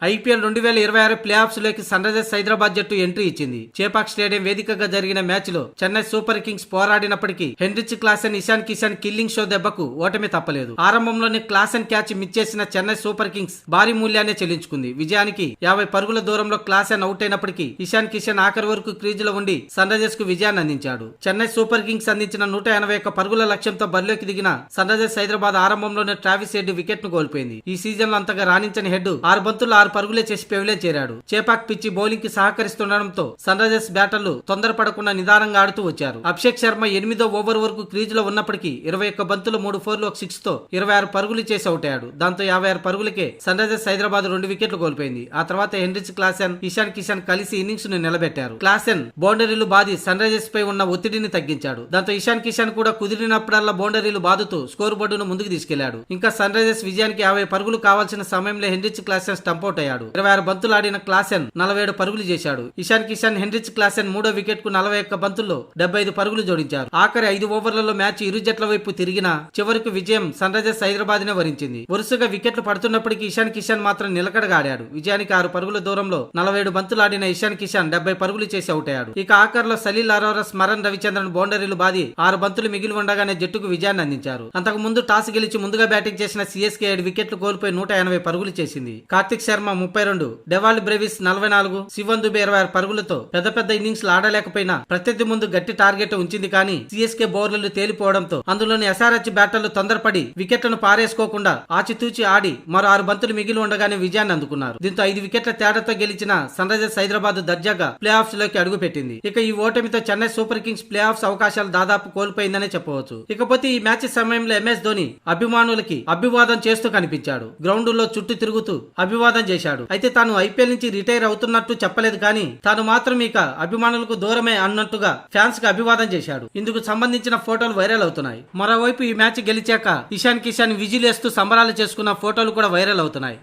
IPL 2026 playoffs లోకి Sunrisers Hyderabad జట్టు entry ఇచ్చింది. చేపాక్ స్టేడియం వేదికగా జరిగిన మ్యాచ్ లో చెన్నై సూపర్ కింగ్స్ పోరాడినప్పటికీ Heinrich Klaasen, Ishan Kishan killing show దెబ్బకు ఓటమి తప్పలేదు. ఆరంభంలోనే క్లాసెన్ క్యాచ్ మిస్ చేసిన చెన్నై సూపర్ కింగ్స్ భారీ మూల్యాన్ని చెల్లించుకుంది. విజయానికి 50 పరుగుల దూరంలో క్లాసెన్ అవుట్ అయినప్పటికీ ఇషాన్ కిషన్ ఆఖరి వరకు క్రీజులో ఉండి సన్ రైజర్స్ కు విజయాన్ని అందించాడు. చెన్నై సూపర్ కింగ్స్ అందించిన 181 పరుగుల లక్ష్యంతో బరిలోకి దిగిన సన్ రైజర్స్ హైదరాబాద్ ఆరంభంలోనే ట్రావిస్ హెడ్ వికెట్ ను కోల్పోయింది. ఈ సీజన్ లో అంతగా రాణించని హెడ్ 6 బంతుల్లో 6 పరుగులే చేసి పెవిలియన్ చేరాడు. చేపాక్ పిచ్చి బౌలింగ్ కి సహకరిస్తుండటంతో సన్ రైజర్స్ బ్యాటర్లు తొందరపడకుండా నిదానంగా ఆడుతూ వచ్చారు. అభిషేక్ శర్మ 8వ ఓవర్ వరకు క్రీజులో ఉన్నప్పటికీ 21 బంతులు 3 4లు 1 6 తో 26 పరుగులు చేసి అవుట్ అయ్యాడు. దాంతో 56 పరుగులకే సన్ రైజర్స్ హైదరాబాద్ 2 వికెట్లు కోల్పోయింది. ఆ తర్వాత హెన్రిచ్ క్లాసెన్, ఇషాన్ కిషన్ కలిసి ఇన్నింగ్స్ ను నిలబెట్టారు. క్లాసెన్ బౌండరీలు బాది సన్ రైజర్స్ పై ఉన్న ఒత్తిడిని తగ్గించాడు. దాంతో ఇషాన్ కిషన్ కూడా కుదిరినప్పుడల్లా బౌండరీలు బాదుతూ స్కోర్ బోర్డును ముందుకు తీసుకెళ్లాడు. ఇంకా సన్ రైజర్స్ విజయానికి 50 పరుగులు కావాల్సిన సమయంలో హెన్రిచ్ క్లాసెన్ స్టంపౌట్ అయ్యాడు. 26 బంతులు ఆడిన క్లాసెన్ 47 పరుగులు చేశాడు. ఇషాన్ కిషన్, హెన్రిచ్ క్లాసెన్ 3వ వికెట్ కు 41 బంతుల్లో 75 పరుగులు జోడించారు. ఆఖరి 5 ఓవర్లలో మ్యాచ్ ఇరు జట్ల వైపు తిరిగినా చివరికి విజయం సన్ రైజర్స్ హైదరాబాద్ నే వరించింది. వరుసగా వికెట్లు పడుతున్నప్పటికీ ఇషాన్ కిషన్ మాత్రం నిలకడగా ఆడాడు. విజయానికి 6 పరుగుల దూరంలో 47 బంతులు ఆడిన ఇషాన్ కిషన్ 70 పరుగులు చేసి అవుట్ అయ్యాడు. ఇక ఆఖరిలో సలీల్ అరోరా, స్మరణ్ రవిచంద్రన్ బౌండరీలు బాది 6 బంతులు మిగిలి ఉండగానే జట్టుకు విజయాన్ని అందించారు. అంతకు ముందు టాస్ గెలిచి ముందుగా బ్యాటింగ్ చేసిన సిఎస్కే 7 వికెట్లు కోల్పోయి 180 పరుగులు చేసింది. కార్తిక్ శర్మ 32, డెవాల్ బ్రెవిస్ 44, శివన్ దుబే 26 పరుగులతో పెద్ద ఇన్నింగ్స్ ఆడలేకపోయినా ప్రత్యర్థి ముందు గట్టి టార్గెట్ ఉంచింది. కానీ సిఎస్కే బౌలర్లు తేలిపోవడంతో అందులోని ఎస్ఆర్హెచ్ బ్యాటర్లు తొందరపడి వికెట్లను పారేసుకోకుండా ఆచితూచి ఆడి మరో 6 బంతులు మిగిలి ఉండగానే విజయాన్ని అందుకున్నారు. దీంతో 5 వికెట్ల తేడాతో గెలిచిన సన్ రైజర్స్ హైదరాబాద్ దర్జాగా ప్లే ఆఫ్స్ లోకి అడుగుపెట్టింది. ఇక ఈ ఓటమితో Chennai Super Kings playoffs అవకాశాలు దాదాపు కోల్పోయిందనే చెప్పవచ్చు. ఇకపోతే ఈ మ్యాచ్ సమయంలో ఎంఎస్ ధోని అభిమానులకి అభివాదం చేస్తూ కనిపించాడు. గ్రౌండ్ లో చుట్టూ తిరుగుతూ అభివాదం చేశాడు. అయితే తాను ఐపీఎల్ నుంచి రిటైర్ అవుతున్నట్టు చెప్పలేదు, కానీ తాను మాత్రం ఇక అభిమానులకు దూరమే అన్నట్టుగా ఫ్యాన్స్ కి అభివాదం చేశాడు. ఇందుకు సంబంధించిన ఫోటోలు వైరల్ అవుతున్నాయి. మరోవైపు ఈ మ్యాచ్ గెలిచాక ఇషాన్ కిషన్ విజిల్ వేస్తూ సంబరాలు చేసుకున్న ఫోటోలు కూడా వైరల్ అవుతున్నాయి.